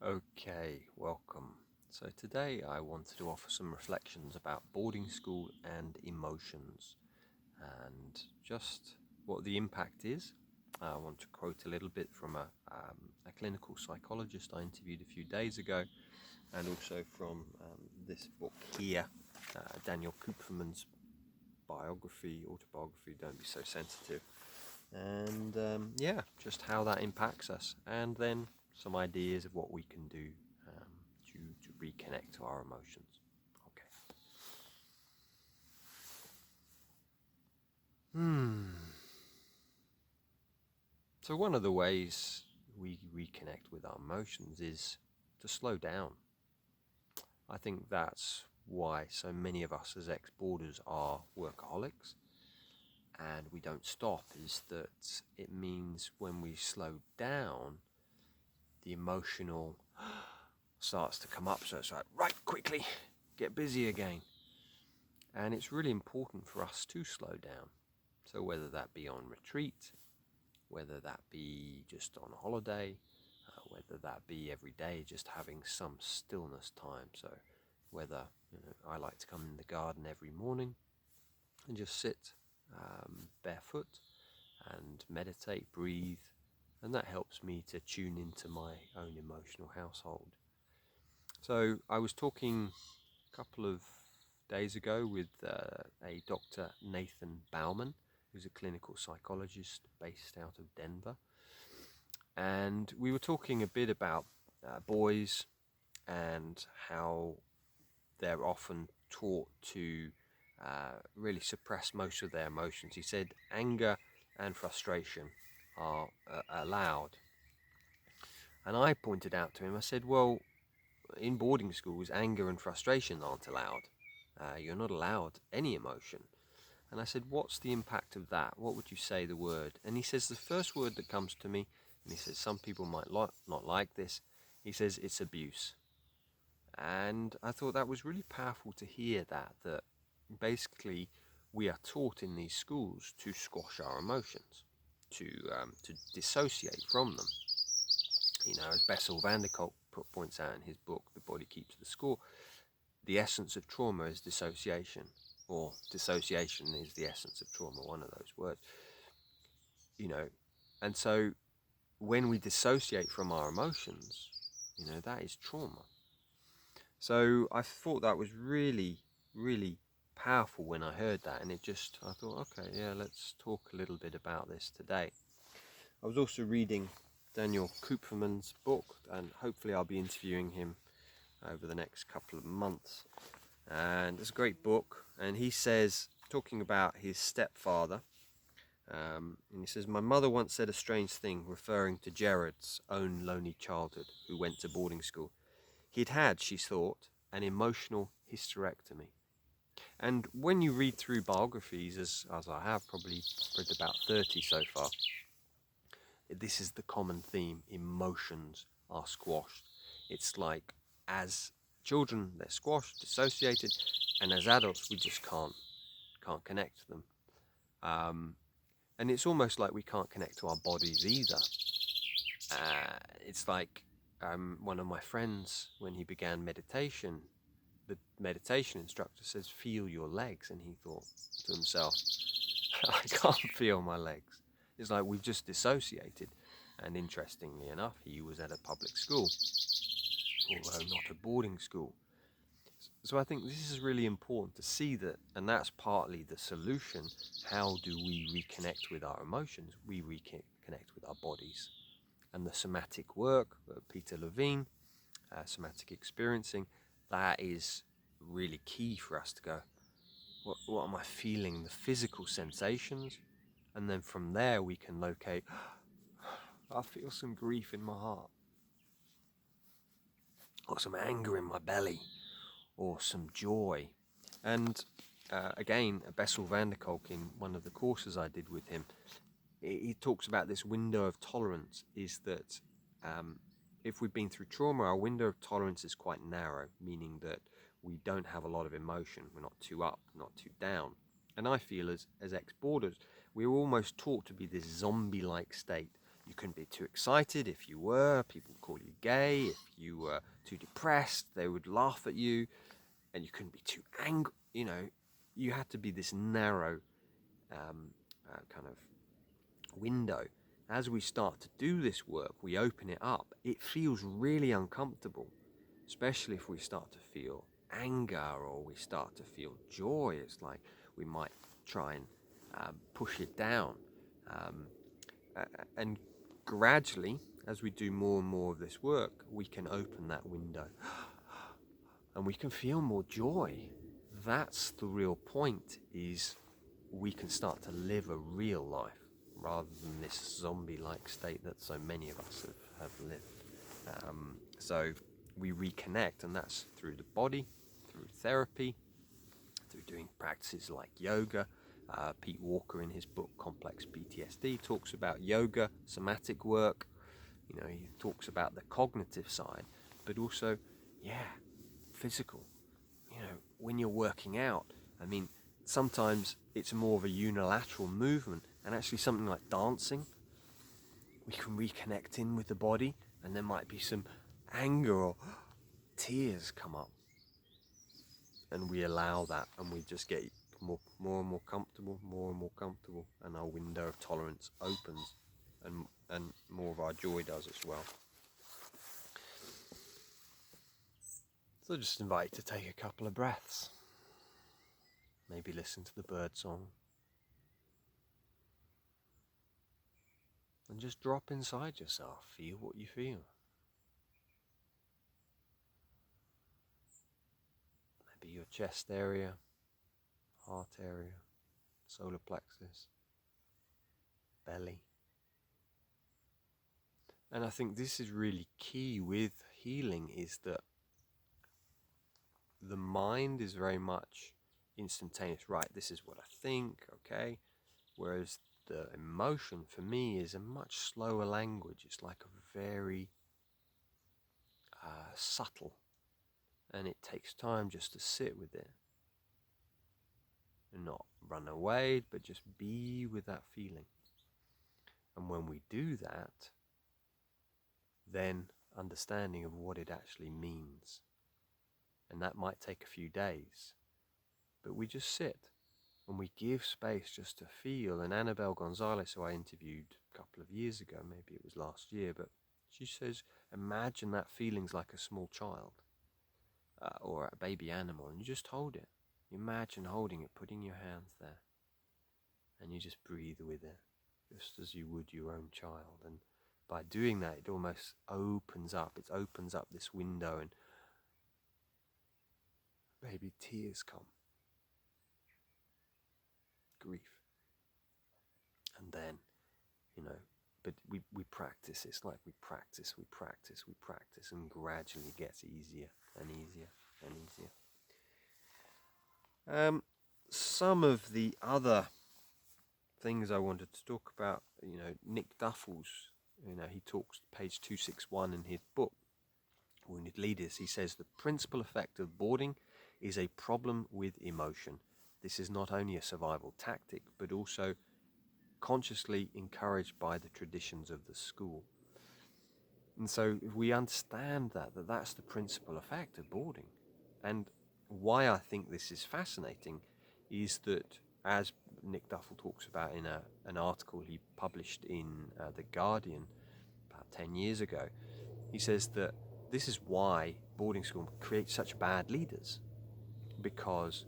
Okay, welcome. So today I wanted to offer some reflections about boarding school and emotions and just what the impact is. I want to quote a little bit from a clinical psychologist I interviewed a few days ago, and also from this book here, Daniel Kupfermann's autobiography, Don't Be So Sensitive. And just how that impacts us, and then some ideas of what we can do to reconnect to our emotions. Okay. So one of the ways we reconnect with our emotions is to slow down. I think that's why so many of us as ex-boarders are workaholics and we don't stop, is that it means when we slow down, the emotional starts to come up. So it's like, right, quickly, get busy again. And it's really important for us to slow down. So whether that be on retreat, whether that be just on holiday, whether that be every day, just having some stillness time. So whether I like to come in the garden every morning and just sit barefoot and meditate, breathe, and that helps me to tune into my own emotional household. So I was talking a couple of days ago with a Dr. Nathan Bauman, who's a clinical psychologist based out of Denver. And we were talking a bit about boys and how they're often taught to really suppress most of their emotions. He said anger and frustration are allowed. And I pointed out to him, I said, well, in boarding schools, anger and frustration aren't allowed. You're not allowed any emotion. And I said, what's the impact of that? What would you say the word? And he says, the first word that comes to me, and he says, some people might not like this, he says, it's abuse. And I thought that was really powerful to hear that basically we are taught in these schools to squash our emotions, to dissociate from them. As Bessel van der Kolk points out in his book, The Body Keeps the Score, the essence of trauma is dissociation, or dissociation is the essence of trauma, one of those words. And so when we dissociate from our emotions, that is trauma. So I thought that was really, really powerful when I heard that, and I thought, okay, yeah, let's talk a little bit about this today. I was also reading Daniel Kupfermann's book, and hopefully I'll be interviewing him over the next couple of months. And it's a great book, and he says, talking about his stepfather, and he says, my mother once said a strange thing, referring to Jared's own lonely childhood, who went to boarding school. He'd had, she thought, an emotional hysterectomy. And when you read through biographies, as I have probably read about 30 so far, this is the common theme. Emotions are squashed. It's like as children they're squashed, dissociated, and as adults we just can't connect to them. And it's almost like we can't connect to our bodies either. It's like one of my friends, when he began meditation, the meditation instructor says, feel your legs. And he thought to himself, I can't feel my legs. It's like we've just dissociated. And interestingly enough, he was at a public school, although not a boarding school. So I think this is really important to see that, and that's partly the solution. How do we reconnect with our emotions? We reconnect with our bodies. And the somatic work, Peter Levine, somatic experiencing, that is really key for us to go, what am I feeling? The physical sensations. And then from there we can locate, I feel some grief in my heart, or some anger in my belly, or some joy. And again, Bessel van der Kolk, in one of the courses I did with him, he talks about this window of tolerance, is that if we've been through trauma, our window of tolerance is quite narrow, meaning that we don't have a lot of emotion. We're not too up, not too down. And I feel as ex-boarders, we were almost taught to be this zombie-like state. You couldn't be too excited. If you were, people would call you gay. If you you were too depressed, they would laugh at you, and you couldn't be too angry. You had to be this narrow kind of window. As we start to do this work, we open it up. It feels really uncomfortable, especially if we start to feel anger or we start to feel joy. It's like we might try and push it down. And gradually, as we do more and more of this work, we can open that window and we can feel more joy. That's the real point, is we can start to live a real life rather than this zombie-like state that so many of us have lived. So we reconnect, and that's through the body, through therapy, through doing practices like yoga. Pete Walker, in his book Complex PTSD, talks about yoga, somatic work. He talks about the cognitive side, but also, physical. When you're working out, sometimes it's more of a unilateral movement, and actually something like dancing, we can reconnect in with the body, and there might be some anger or tears come up, and we allow that, and we just get more and more comfortable, and our window of tolerance opens, and more of our joy does as well. So I just invite you to take a couple of breaths. Maybe listen to the bird song. And just drop inside yourself. Feel what you feel. Maybe your chest area, heart area, solar plexus, belly. And I think this is really key with healing, is that the mind is very much instantaneous. Right, this is what I think, okay? Whereas the emotion for me is a much slower language. It's like a very subtle, and it takes time just to sit with it and not run away, but just be with that feeling. And when we do that, then understanding of what it actually means. And that might take a few days, but we just sit and we give space just to feel. And Annabelle Gonzalez, who I interviewed a couple of years ago, maybe it was last year, but she says, imagine that feeling's like a small child or a baby animal, and you just hold it. Imagine holding it, putting your hands there, and you just breathe with it, just as you would your own child. And by doing that, it almost opens up. It opens up this window, and maybe tears come, grief, and then, but we practice. It's like we practice, and gradually it gets easier and easier and easier. Some of the other things I wanted to talk about, Nick Duffell's, he talks page 261 in his book, Wounded Leaders. He says the principal effect of boarding is a problem with emotion. This is not only a survival tactic, but also consciously encouraged by the traditions of the school. And so if we understand that's the principal effect of boarding. And why I think this is fascinating is that, as Nick Duffell talks about in an article he published in The Guardian about 10 years ago, he says that this is why boarding school creates such bad leaders, because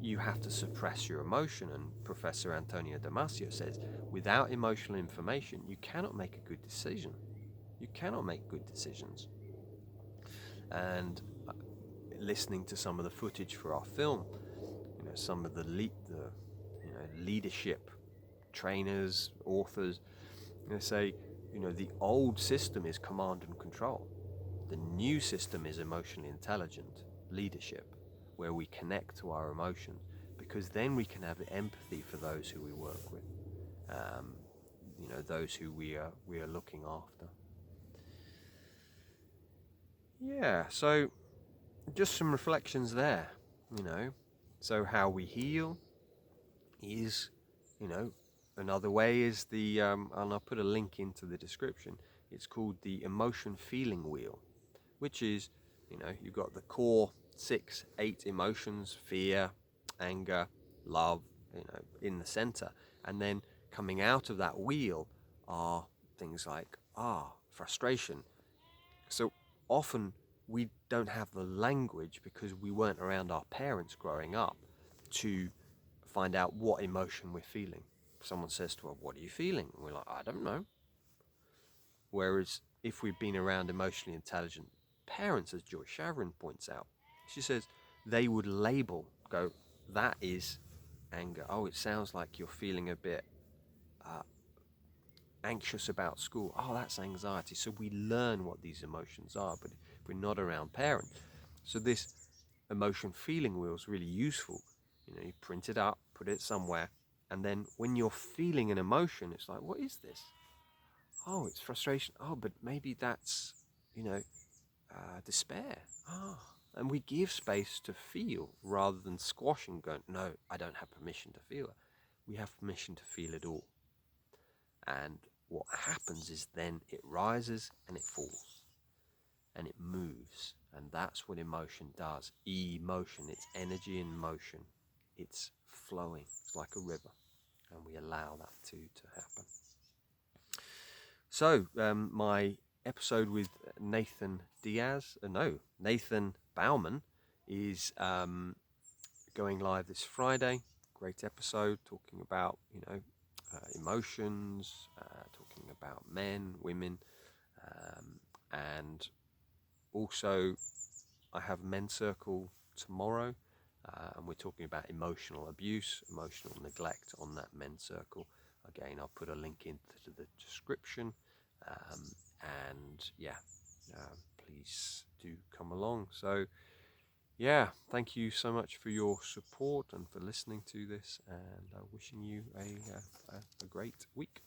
you have to suppress your emotion. And Professor Antonio Damasio says, without emotional information, you cannot make a good decision. You cannot make good decisions. And listening to some of the footage for our film, some of the leadership trainers, authors, say, the old system is command and control. The new system is emotionally intelligent leadership, where we connect to our emotions, because then we can have empathy for those who we work with, those who we are looking after. Yeah, so just some reflections there, So how we heal is, another way is and I'll put a link into the description. It's called the emotion feeling wheel. which is, you've got the core 6, 8 emotions: fear, anger, love, in the center. And then coming out of that wheel are things like frustration. So often we don't have the language because we weren't around our parents growing up to find out what emotion we're feeling. Someone says to us, "What are you feeling?" And we're like, "I don't know." Whereas if we've been around emotionally intelligent parents, as Joy Schaverien points out, she says they would go, "That is anger. Oh, it sounds like you're feeling a bit anxious about school. Oh, that's anxiety." So we learn what these emotions are, but if we're not around parents. So this emotion feeling wheel is really useful. You print it up, put it somewhere, and then when you're feeling an emotion, it's like, what is this? Oh, it's frustration. Oh, but maybe that's, despair. And we give space to feel rather than squash and go, "No, I don't have permission to feel it." We have permission to feel it all. And what happens is then it rises and it falls and it moves. And that's what emotion does. Emotion, it's energy in motion. It's flowing. It's like a river. And we allow that to happen. So, my episode with Nathan Bauman is going live this Friday. Great episode talking about, emotions, talking about men, women, and also I have Men's Circle tomorrow, and we're talking about emotional abuse, emotional neglect on that Men's Circle. Again, I'll put a link into the description, and please do come along. So thank you so much for your support and for listening to this, and wishing you a great week.